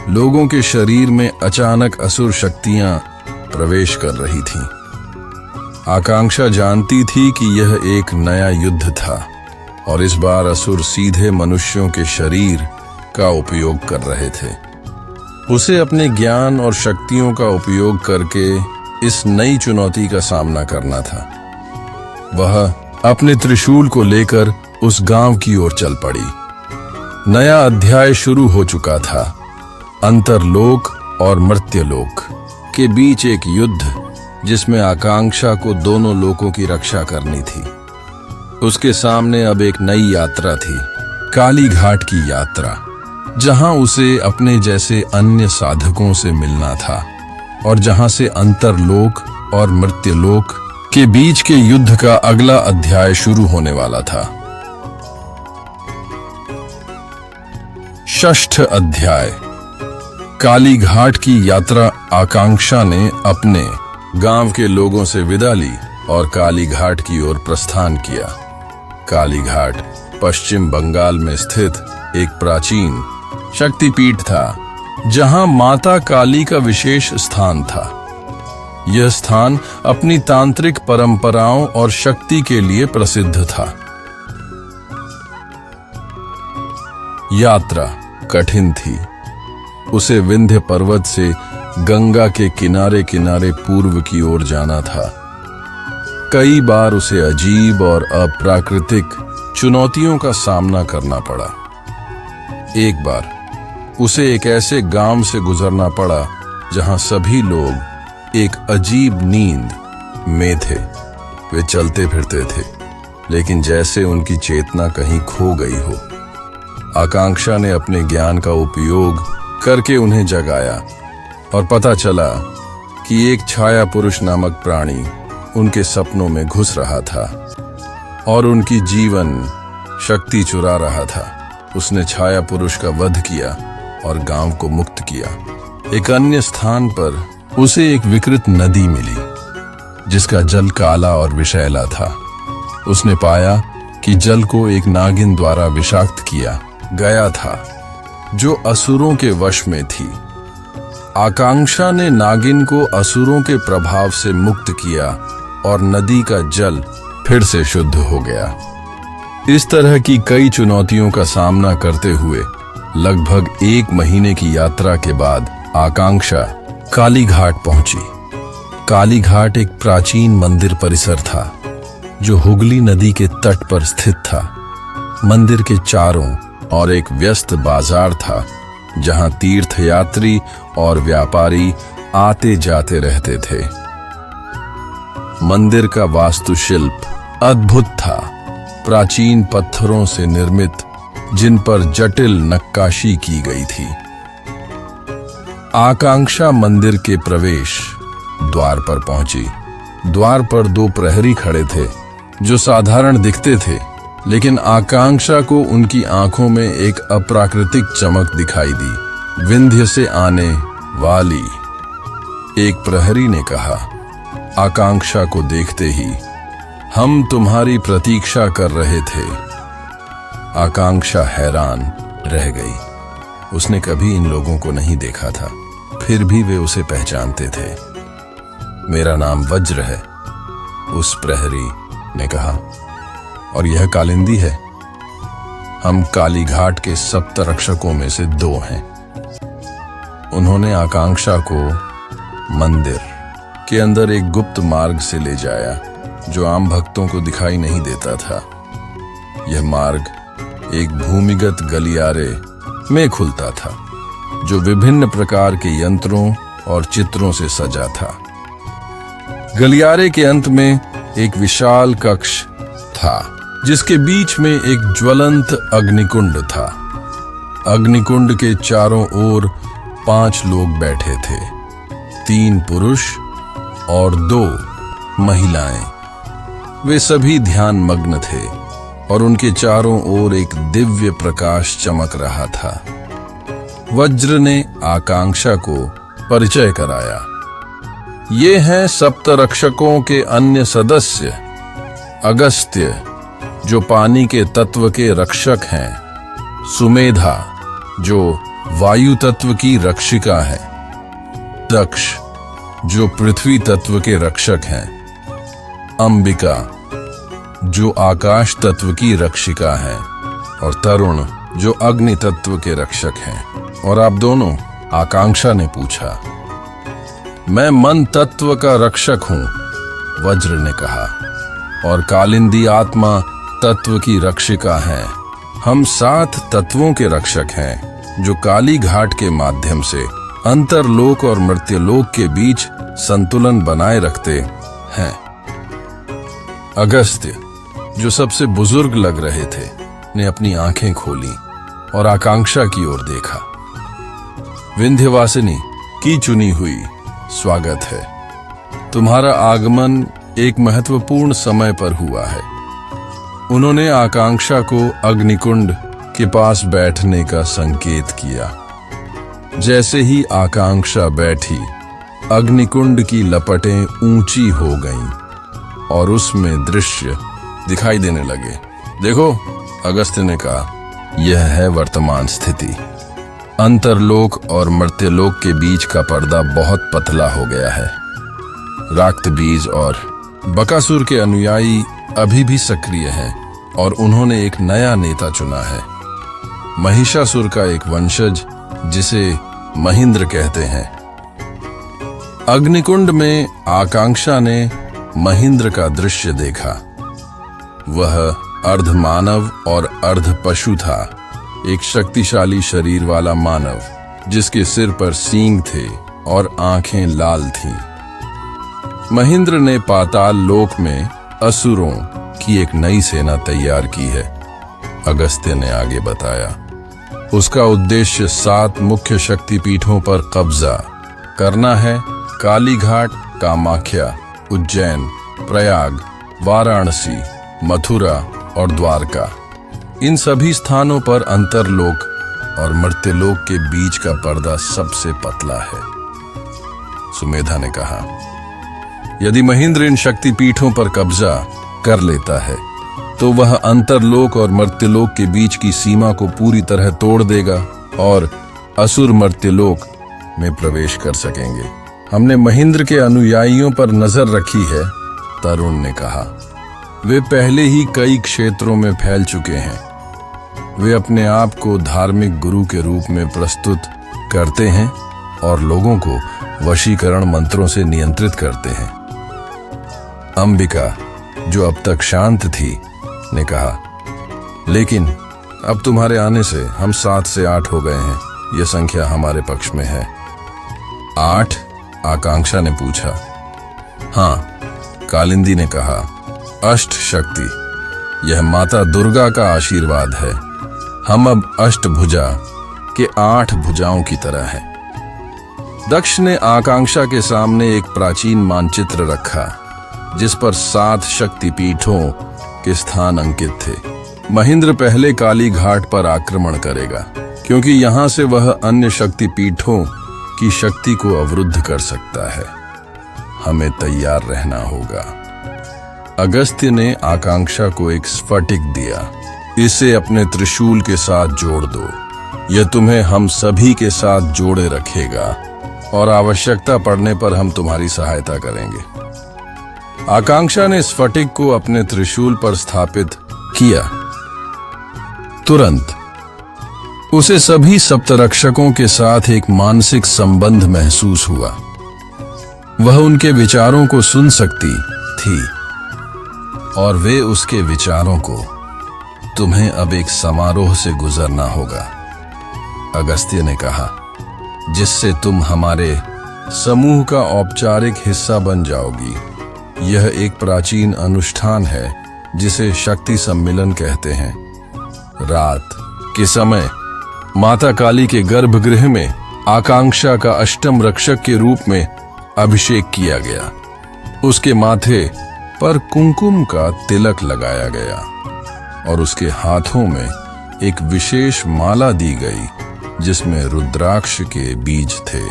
लोगों के शरीर में अचानक असुर शक्तियां प्रवेश कर रही थीं। आकांक्षा जानती थी कि यह एक नया युद्ध था और इस बार असुर सीधे मनुष्यों के शरीर का उपयोग कर रहे थे। उसे अपने ज्ञान और शक्तियों का उपयोग करके इस नई चुनौती का सामना करना था। वह अपने त्रिशूल को लेकर उस गांव की ओर चल पड़ी। नया अध्याय शुरू हो चुका था। अंतरलोक और मर्त्यलोक के बीच एक युद्ध, जिसमें आकांक्षा को दोनों लोकों की रक्षा करनी थी। उसके सामने अब एक नई यात्रा थी, काली घाट की यात्रा, जहां उसे अपने जैसे अन्य साधकों से मिलना था और जहां से अंतरलोक और मर्त्यलोक के बीच के युद्ध का अगला अध्याय शुरू होने वाला था। षष्ठ अध्याय। काली घाट की यात्रा। आकांक्षा ने अपने गांव के लोगों से विदा ली और काली घाट की ओर प्रस्थान किया। काली घाट पश्चिम बंगाल में स्थित एक प्राचीन शक्तिपीठ था, जहां माता काली का विशेष स्थान था। यह स्थान अपनी तांत्रिक परंपराओं और शक्ति के लिए प्रसिद्ध था। यात्रा कठिन थी। उसे विंध्य पर्वत से गंगा के किनारे किनारे पूर्व की ओर जाना था। कई बार उसे अजीब और अप्राकृतिक चुनौतियों का सामना करना पड़ा। एक बार उसे एक ऐसे गांव से गुजरना पड़ा जहां सभी लोग एक अजीब नींद में थे। वे चलते फिरते थे, लेकिन जैसे उनकी चेतना कहीं खो गई हो। आकांक्षा ने अपने ज्ञान का उपयोग करके उन्हें जगाया और पता चला कि एक छाया पुरुष नामक प्राणी उनके सपनों में घुस रहा था और उनकी जीवन शक्ति चुरा रहा था। उसने छाया पुरुष का वध किया और गांव को मुक्त किया। एक अन्य स्थान पर उसे एक विकृत नदी मिली, जिसका जल काला और विषैला था। उसने पाया कि जल को एक नागिन द्वारा विषाक्त किया गया था, जो असुरों के वश में थी। आकांक्षा ने नागिन को असुरों के प्रभाव से मुक्त किया और नदी का जल फिर से शुद्ध हो गया। इस तरह की कई चुनौतियों का सामना करते हुए लगभग 1 महीने की यात्रा के बाद आकांक्षा काली घाट पहुंची। काली घाट एक प्राचीन मंदिर परिसर था, जो हुगली नदी के तट पर स्थित था। मंदिर के चारों और एक व्यस्त बाजार था, जहां तीर्थयात्री और व्यापारी आते जाते रहते थे। मंदिर का वास्तुशिल्प अद्भुत था, प्राचीन पत्थरों से निर्मित, जिन पर जटिल नक्काशी की गई थी। आकांक्षा मंदिर के प्रवेश द्वार पर पहुंची। द्वार पर 2 प्रहरी खड़े थे, जो साधारण दिखते थे, लेकिन आकांक्षा को उनकी आंखों में एक अप्राकृतिक चमक दिखाई दी। विंध्य से आने वाली, एक प्रहरी ने कहा। आकांक्षा को देखते ही, हम तुम्हारी प्रतीक्षा कर रहे थे। आकांक्षा हैरान रह गई। उसने कभी इन लोगों को नहीं देखा था, फिर भी वे उसे पहचानते थे। मेरा नाम वज्र है, उस प्रहरी ने कहा, और यह कालिंदी है। हम काली घाट के सप्तरक्षकों में से 2 हैं। उन्होंने आकांक्षा को मंदिर के अंदर एक गुप्त मार्ग से ले जाया, जो आम भक्तों को दिखाई नहीं देता था। यह मार्ग एक भूमिगत गलियारे में खुलता था, जो विभिन्न प्रकार के यंत्रों और चित्रों से सजा था। गलियारे के अंत में एक विशाल कक्ष था, जिसके बीच में एक ज्वलंत अग्निकुंड था। अग्निकुंड के चारों ओर 5 लोग बैठे थे, 3 पुरुष और 2 महिलाएं। वे सभी ध्यान मग्न थे और उनके चारों ओर एक दिव्य प्रकाश चमक रहा था। वज्र ने आकांक्षा को परिचय कराया। ये हैं सप्तरक्षकों के अन्य सदस्य। अगस्त्य, जो पानी के तत्व के रक्षक हैं। सुमेधा, जो वायु तत्व की रक्षिका है। दक्ष, जो पृथ्वी तत्व के रक्षक हैं। अंबिका, जो आकाश तत्व की रक्षिका है। और तरुण, जो अग्नि तत्व के रक्षक हैं। और आप दोनों? आकांक्षा ने पूछा। मैं मन तत्व का रक्षक हूं, वज्र ने कहा। और कालिंदी आत्मा तत्व की रक्षिका हैं। हम 7 तत्वों के रक्षक हैं जो काली घाट के माध्यम से अंतरलोक और मर्त्यलोक के बीच संतुलन बनाए रखते हैं। अगस्त्य, जो सबसे बुजुर्ग लग रहे थे, ने अपनी आंखें खोली और आकांक्षा की ओर देखा। विंध्यवासिनी की चुनी हुई, स्वागत है। तुम्हारा आगमन एक महत्वपूर्ण समय पर हुआ है। उन्होंने आकांक्षा को अग्निकुंड के पास बैठने का संकेत किया। जैसे ही आकांक्षा बैठी, अग्निकुंड की लपटें ऊंची हो गईं और उसमें दृश्य दिखाई देने लगे। देखो, अगस्त्य ने कहा, यह है वर्तमान स्थिति। अंतरलोक और मर्त्यलोक के बीच का पर्दा बहुत पतला हो गया है। राक्तबीज और बकासुर के अनुयायी अभी भी सक्रिय हैं और उन्होंने एक नया नेता चुना है, महिषासुर का एक वंशज जिसे महेंद्र कहते हैं। अग्निकुंड में आकांक्षा ने महेंद्र का दृश्य देखा। वह अर्ध मानव और अर्ध पशु था, एक शक्तिशाली शरीर वाला मानव जिसके सिर पर सींग थे और आंखें लाल थीं। महेंद्र ने पाताल लोक में असुरों की एक नई सेना तैयार की है, अगस्त्य ने आगे बताया। उसका उद्देश्य 7 मुख्य शक्तिपीठों पर कब्जा करना है। कालीघाट, कामाख्या, उज्जैन, प्रयाग, वाराणसी, मथुरा और द्वारका। इन सभी स्थानों पर अंतरलोक और मर्त्यलोक के बीच का पर्दा सबसे पतला है। सुमेधा ने कहा, यदि महेंद्र इन शक्तिपीठों पर कब्जा कर लेता है तो वह अंतरलोक और मर्त्यलोक के बीच की सीमा को पूरी तरह तोड़ देगा और असुर मर्त्यलोक में प्रवेश कर सकेंगे। हमने महेंद्र के अनुयायियों पर नजर रखी है, तरुण ने कहा। वे पहले ही कई क्षेत्रों में फैल चुके हैं। वे अपने आप को धार्मिक गुरु के रूप में प्रस्तुत करते हैं और लोगों को वशीकरण मंत्रों से नियंत्रित करते हैं। अंबिका, जो अब तक शांत थी, ने कहा, लेकिन अब तुम्हारे आने से हम 7 से 8 हो गए हैं। यह संख्या हमारे पक्ष में है। 8? आकांक्षा ने पूछा। हाँ, कालिंदी ने कहा, अष्ट शक्ति, यह माता दुर्गा का आशीर्वाद है। हम अब अष्टभुजा के 8 भुजाओं की तरह हैं। दक्ष ने आकांक्षा के सामने एक प्राचीन मानचित्र रखा जिस पर 7 शक्तिपीठों के स्थान अंकित थे। महेंद्र पहले काली घाट पर आक्रमण करेगा क्योंकि यहां से वह अन्य शक्तिपीठों की शक्ति को अवरुद्ध कर सकता है। हमें तैयार रहना होगा। अगस्त्य ने आकांक्षा को एक स्फटिक दिया। इसे अपने त्रिशूल के साथ जोड़ दो। यह तुम्हें हम सभी के साथ जोड़े रखेगा और आवश्यकता पड़ने पर हम तुम्हारी सहायता करेंगे। आकांक्षा ने स्फटिक को अपने त्रिशूल पर स्थापित किया। तुरंत उसे सभी सप्तरक्षकों के साथ एक मानसिक संबंध महसूस हुआ। वह उनके विचारों को सुन सकती थी और वे उसके विचारों को। तुम्हें अब एक समारोह से गुजरना होगा, अगस्त्य ने कहा, जिससे तुम हमारे समूह का औपचारिक हिस्सा बन जाओगी। यह एक प्राचीन अनुष्ठान है जिसे शक्ति सम्मिलन कहते हैं। रात के समय माता काली के गर्भगृह में आकांक्षा का अष्टम रक्षक के रूप में अभिषेक किया गया। उसके माथे पर कुमकुम का तिलक लगाया गया और उसके हाथों में एक विशेष माला दी गई जिसमें रुद्राक्ष के बीज थे।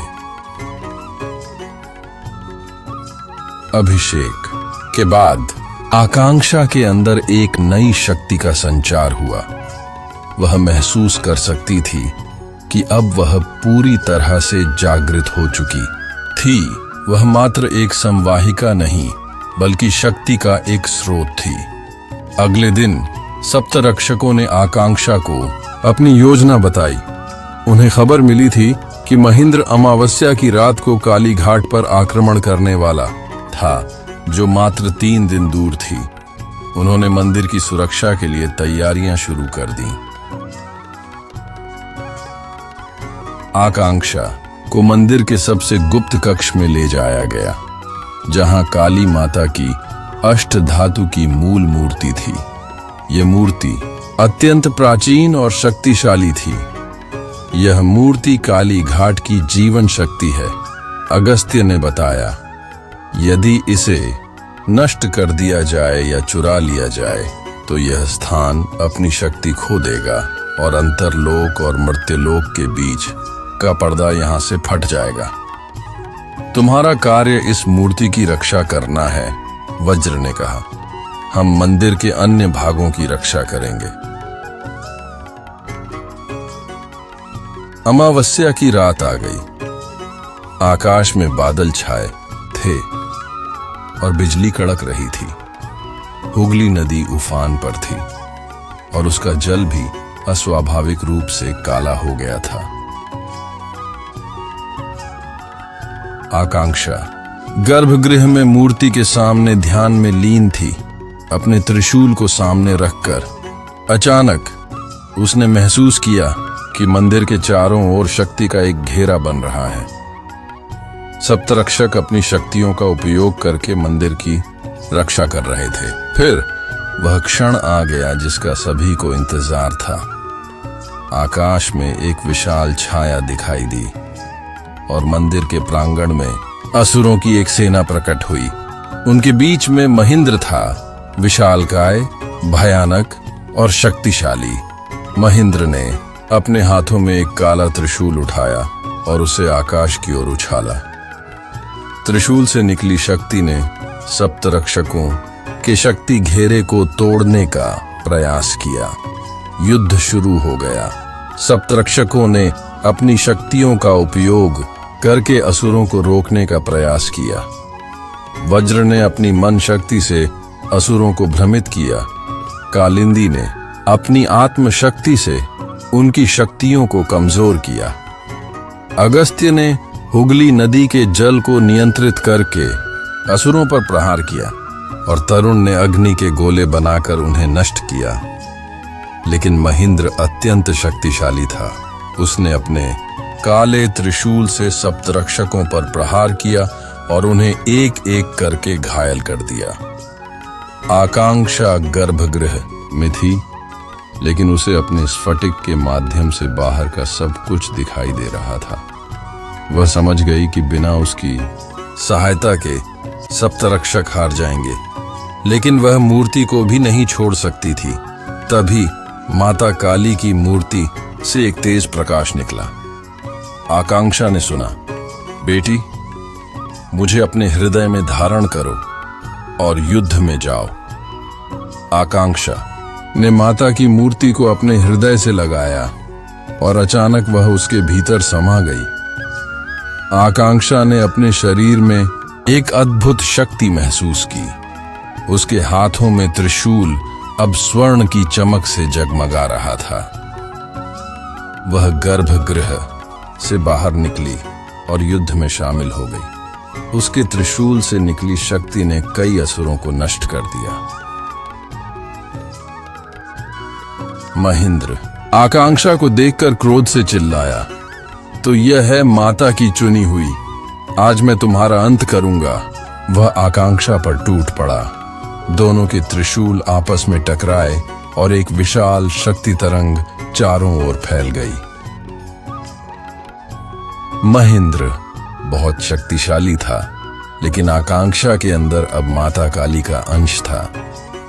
अभिषेक के बाद आकांक्षा के अंदर एक नई शक्ति का संचार हुआ। वह महसूस कर सकती थी कि अब वह पूरी तरह से जागृत हो चुकी थी। वह मात्र एक संवाहिका नहीं बल्कि शक्ति का एक स्रोत थी। अगले दिन सप्तरक्षकों ने आकांक्षा को अपनी योजना बताई। उन्हें खबर मिली थी कि महेंद्र अमावस्या की रात को काली घाट पर आक्रमण करने वाला था, जो मात्र 3 दिन दूर थी। उन्होंने मंदिर की सुरक्षा के लिए तैयारियां शुरू कर दी। आकांक्षा को मंदिर के सबसे गुप्त कक्ष में ले जाया गया, जहां काली माता की अष्ट धातु की मूल मूर्ति थी। यह मूर्ति अत्यंत प्राचीन और शक्तिशाली थी। यह मूर्ति काली घाट की जीवन शक्ति है। अगस्त्य ने बताया, यदि इसे नष्ट कर दिया जाए या चुरा लिया जाए तो यह स्थान अपनी शक्ति खो देगा और अंतरलोक और मर्त्यलोक के बीच का पर्दा यहां से फट जाएगा। तुम्हारा कार्य इस मूर्ति की रक्षा करना है, वज्र ने कहा। हम मंदिर के अन्य भागों की रक्षा करेंगे। अमावस्या की रात आ गई। आकाश में बादल छाए थे और बिजली कड़क रही थी। हुगली नदी उफान पर थी और उसका जल भी अस्वाभाविक रूप से काला हो गया था। आकांक्षा गर्भगृह में मूर्ति के सामने ध्यान में लीन थी, अपने त्रिशूल को सामने रखकर। अचानक उसने महसूस किया कि मंदिर के चारों ओर शक्ति का एक घेरा बन रहा है। सप्तरक्षक अपनी शक्तियों का उपयोग करके मंदिर की रक्षा कर रहे थे। फिर वह क्षण आ गया जिसका सभी को इंतजार था। आकाश में एक विशाल छाया दिखाई दी और मंदिर के प्रांगण में असुरों की एक सेना प्रकट हुई। उनके बीच में महेंद्र था, विशालकाय, भयानक और शक्तिशाली। महेंद्र ने अपने हाथों में एक काला त्रिशूल उठाया और उसे आकाश की ओर उछाला। त्रिशूल से निकली शक्ति ने सप्तरक्षकों के शक्ति घेरे को तोड़ने का प्रयास किया। युद्ध शुरू हो गया। सप्तरक्षकों ने अपनी शक्तियों का उपयोग करके असुरों को रोकने का प्रयास किया। वज्र ने अपनी मन शक्ति से असुरों को भ्रमित किया। कालिंदी ने अपनी आत्म शक्ति से उनकी शक्तियों को कमजोर किया। अगस्त्य ने हुगली नदी के जल को नियंत्रित करके असुरों पर प्रहार किया और तरुण ने अग्नि के गोले बनाकर उन्हें नष्ट किया। लेकिन महेंद्र अत्यंत शक्तिशाली था। उसने अपने काले त्रिशूल से सप्तरक्षकों पर प्रहार किया और उन्हें एक एक करके घायल कर दिया। आकांक्षा गर्भगृह में थी, लेकिन उसे अपने स्फटिक के माध्यम से बाहर का सब कुछ दिखाई दे रहा था। वह समझ गई कि बिना उसकी सहायता के सप्तरक्षक हार जाएंगे, लेकिन वह मूर्ति को भी नहीं छोड़ सकती थी। तभी माता काली की मूर्ति से एक तेज प्रकाश निकला। आकांक्षा ने सुना, बेटी, मुझे अपने हृदय में धारण करो और युद्ध में जाओ। आकांक्षा ने माता की मूर्ति को अपने हृदय से लगाया और अचानक वह उसके भीतर समा गई। आकांक्षा ने अपने शरीर में एक अद्भुत शक्ति महसूस की। उसके हाथों में त्रिशूल अब स्वर्ण की चमक से जगमगा रहा था। वह गर्भगृह से बाहर निकली और युद्ध में शामिल हो गई। उसके त्रिशूल से निकली शक्ति ने कई असुरों को नष्ट कर दिया। महेंद्र आकांक्षा को देखकर क्रोध से चिल्लाया, तो यह है माता की चुनी हुई, आज मैं तुम्हारा अंत करूंगा। वह आकांक्षा पर टूट पड़ा। दोनों के त्रिशूल आपस में टकराए और एक विशाल शक्ति तरंग चारों ओर फैल गई। महेंद्र बहुत शक्तिशाली था, लेकिन आकांक्षा के अंदर अब माता काली का अंश था।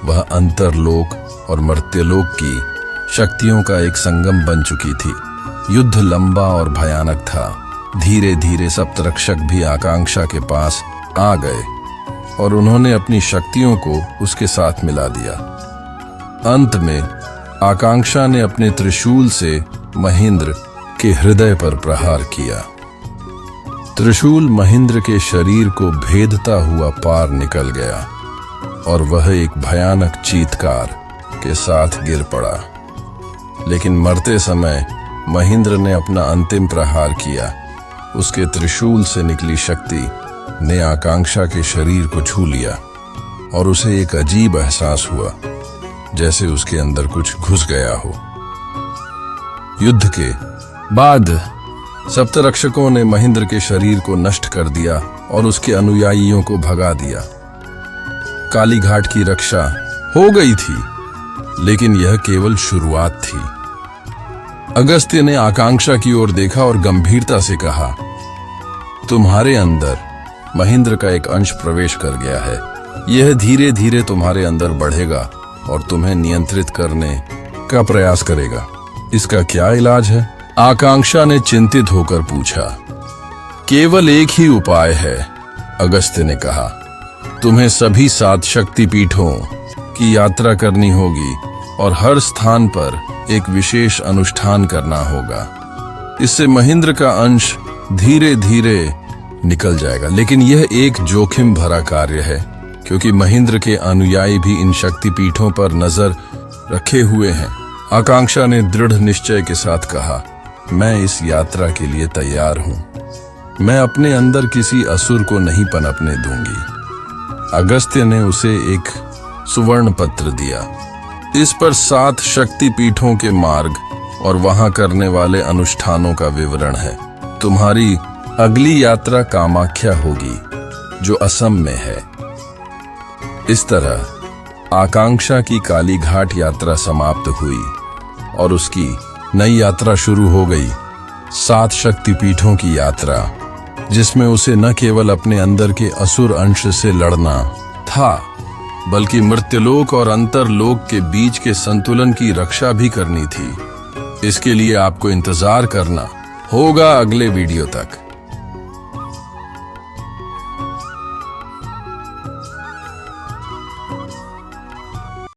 वह अंतरलोक और मर्त्यलोक की शक्तियों का एक संगम बन चुकी थी। युद्ध लंबा और भयानक था। धीरे धीरे सप्तरक्षक भी आकांक्षा के पास आ गए और उन्होंने अपनी शक्तियों को उसके साथ मिला दिया। अंत में आकांक्षा ने अपने त्रिशूल से महेंद्र के हृदय पर प्रहार किया। त्रिशूल महेंद्र के शरीर को भेदता हुआ पार निकल गया और वह एक भयानक चीत्कार के साथ गिर पड़ा। लेकिन मरते समय महेंद्र ने अपना अंतिम प्रहार किया। उसके त्रिशूल से निकली शक्ति ने आकांक्षा के शरीर को छू लिया और उसे एक अजीब एहसास हुआ, जैसे उसके अंदर कुछ घुस गया हो। युद्ध के बाद सप्तरक्षकों ने महेंद्र के शरीर को नष्ट कर दिया और उसके अनुयायियों को भगा दिया। कालीघाट की रक्षा हो गई थी, लेकिन यह केवल शुरुआत थी। अगस्त्य ने आकांक्षा की ओर देखा और गंभीरता से कहा, तुम्हारे अंदर महेंद्र का एक अंश प्रवेश कर गया है। यह धीरे धीरे तुम्हारे अंदर बढ़ेगा और तुम्हें नियंत्रित करने का प्रयास करेगा। इसका क्या इलाज है? आकांक्षा ने चिंतित होकर पूछा। केवल एक ही उपाय है, अगस्त्य ने कहा। तुम्हें सभी 7 शक्तिपीठों की यात्रा करनी होगी और हर स्थान पर एक विशेष अनुष्ठान करना होगा। इससे महेंद्र का अंश धीरे धीरे निकल जाएगा, लेकिन यह एक जोखिम भरा कार्य है, क्योंकि महेंद्र के अनुयायी भी इन शक्तिपीठों पर नजर रखे हुए हैं। आकांक्षा ने दृढ़ निश्चय के साथ कहा, मैं इस यात्रा के लिए तैयार हूं। मैं अपने अंदर किसी असुर को नहीं पनपने दूंगी। अगस्त्य ने उसे एक सुवर्ण पत्र दिया। इस पर 7 शक्तिपीठों के मार्ग और वहां करने वाले अनुष्ठानों का विवरण है। तुम्हारी अगली यात्रा कामाख्या होगी, जो असम में है। इस तरह आकांक्षा की कालीघाट यात्रा समाप्त हुई और उसकी नई यात्रा शुरू हो गई, 7 शक्तिपीठों की यात्रा, जिसमें उसे न केवल अपने अंदर के असुर अंश से लड़ना था, बल्कि मृत्युलोक और अंतरलोक के बीच के संतुलन की रक्षा भी करनी थी। इसके लिए आपको इंतजार करना होगा अगले वीडियो तक।